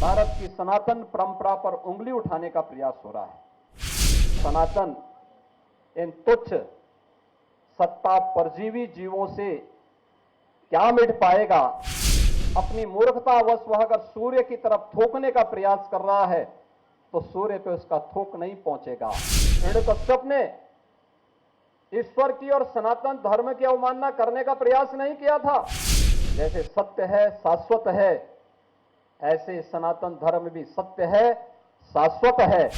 भारत की सनातन परंपरा पर उंगली उठाने का प्रयास हो रहा है। सनातन इन तुच्छ सत्ता परजीवी जीवों से क्या मिट पाएगा? अपनी मूर्खतावश वह अगर सूर्य की तरफ थूकने का प्रयास कर रहा है तो सूर्य पे उसका थूक नहीं पहुंचेगा। हिरण्यकश्यप ने ईश्वर की और सनातन धर्म की अवमानना करने का प्रयास नहीं किया था। जैसे सत्य है, शाश्वत है, ऐसे सनातन धर्म भी सत्य है, शाश्वत है।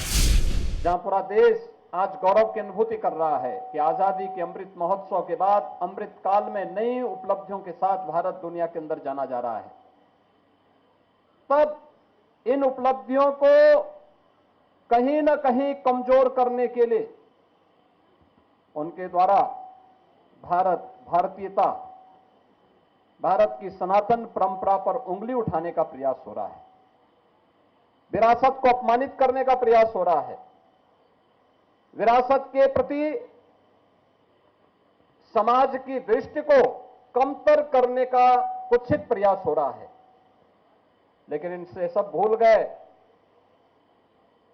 जहां पूरा देश आज गौरव की अनुभूति कर रहा है कि आजादी के अमृत महोत्सव के बाद अमृत काल में नई उपलब्धियों के साथ भारत दुनिया के अंदर जाना जा रहा है, तब इन उपलब्धियों को कहीं ना कहीं कमजोर करने के लिए उनके द्वारा भारतीयता, भारत की सनातन परंपरा पर उंगली उठाने का प्रयास हो रहा है। विरासत को अपमानित करने का प्रयास हो रहा है। विरासत के प्रति समाज की दृष्टि को कमतर करने का कुत्सित प्रयास हो रहा है। लेकिन इनसे सब भूल गए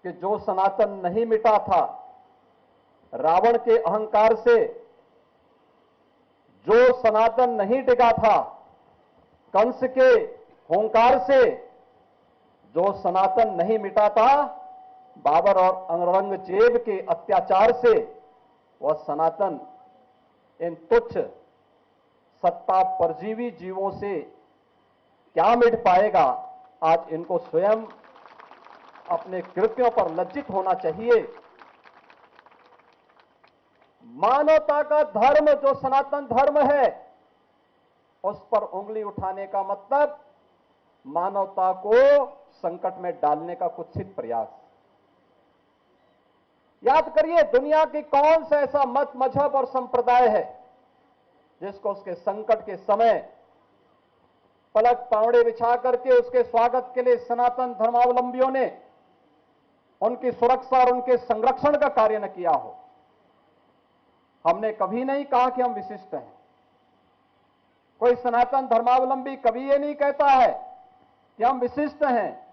कि जो सनातन नहीं मिटा था, रावण के अहंकार से जो सनातन नहीं टिका था, कंस के हुंकार से जो सनातन नहीं मिटा था, बाबर और औरंगजेब के अत्याचार से वह सनातन इन तुच्छ सत्ता परजीवी जीवों से क्या मिट पाएगा? आज इनको स्वयं अपने कृत्यों पर लज्जित होना चाहिए। मानवता का धर्म जो सनातन धर्म है, उस पर उंगली उठाने का मतलब मानवता को संकट में डालने का कुत्सित प्रयास। याद करिए, दुनिया की कौन सा ऐसा मत, मजहब और संप्रदाय है जिसको उसके संकट के समय पलक पावड़े बिछा करके उसके स्वागत के लिए सनातन धर्मावलंबियों ने उनकी सुरक्षा और उनके संरक्षण का कार्य न किया हो। हमने कभी नहीं कहा कि हम विशिष्ट हैं। कोई सनातन धर्मावलंबी कभी ये नहीं कहता है कि हम विशिष्ट हैं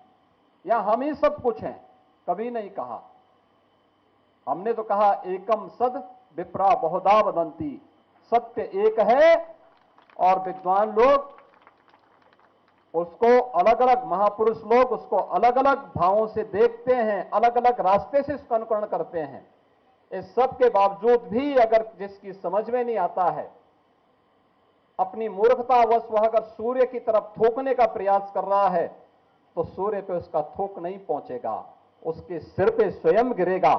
या हम ही सब कुछ हैं, कभी नहीं कहा। हमने तो कहा एकम सद विप्रा बहुधा वदंती, सत्य एक है और विद्वान लोग उसको अलग अलग, महापुरुष लोग उसको अलग अलग भावों से देखते हैं, अलग अलग रास्ते से उसका अनुकरण करते हैं। इस सब के बावजूद भी अगर जिसकी समझ में नहीं आता है, अपनी मूर्खतावश वह अगर सूर्य की तरफ थूकने का प्रयास कर रहा है तो सूर्य पे उसका थूक नहीं पहुंचेगा, उसके सिर पे स्वयं गिरेगा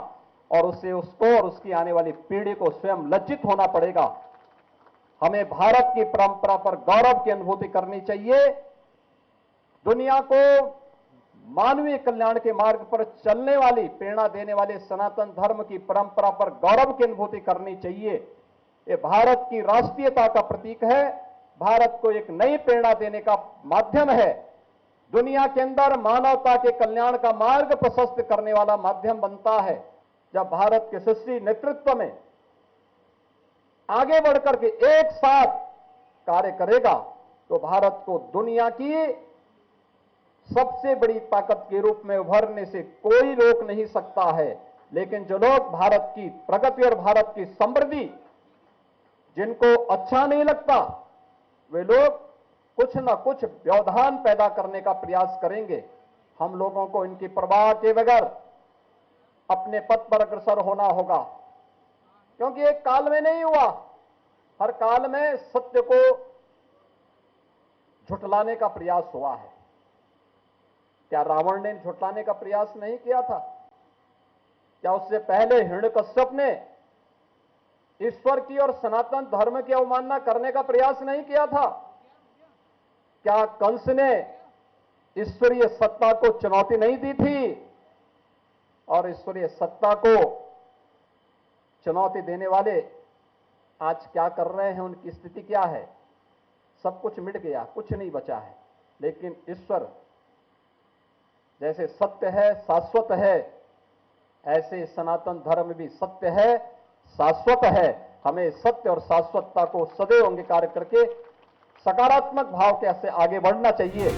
और उसे, उसको और उसकी आने वाली पीढ़ी को स्वयं लज्जित होना पड़ेगा। हमें भारत की परंपरा पर गौरव की अनुभूति करनी चाहिए। दुनिया को मानवीय कल्याण के मार्ग पर चलने वाली, प्रेरणा देने वाले सनातन धर्म की परंपरा पर गौरव की अनुभूति करनी चाहिए। ये भारत की राष्ट्रीयता का प्रतीक है, भारत को एक नई प्रेरणा देने का माध्यम है, दुनिया के अंदर मानवता के कल्याण का मार्ग प्रशस्त करने वाला माध्यम बनता है। जब भारत के यशस्वी नेतृत्व में आगे बढ़कर के एक साथ कार्य करेगा तो भारत को दुनिया की सबसे बड़ी ताकत के रूप में उभरने से कोई रोक नहीं सकता है। लेकिन जो लोग भारत की प्रगति और भारत की समृद्धि जिनको अच्छा नहीं लगता, वे लोग कुछ ना कुछ व्यवधान पैदा करने का प्रयास करेंगे। हम लोगों को इनकी परवाह के बगैर अपने पथ पर अग्रसर होना होगा, क्योंकि एक काल में नहीं हुआ, हर काल में सत्य को झुठलाने का प्रयास हुआ है। क्या रावण ने झुठलाने का प्रयास नहीं किया था? क्या उससे पहले हिरण्यकश्यप ने ईश्वर की और सनातन धर्म की अवमानना करने का प्रयास नहीं किया था? क्या कंस ने ईश्वरीय सत्ता को चुनौती नहीं दी थी? और ईश्वरीय सत्ता को चुनौती देने वाले आज क्या कर रहे हैं, उनकी स्थिति क्या है? सब कुछ मिट गया, कुछ नहीं बचा है। लेकिन ईश्वर जैसे सत्य है, शाश्वत है, ऐसे सनातन धर्म भी सत्य है, शाश्वत है। हमें सत्य और शाश्वतता को सदैव अंगीकार करके सकारात्मक भाव के से आगे बढ़ना चाहिए।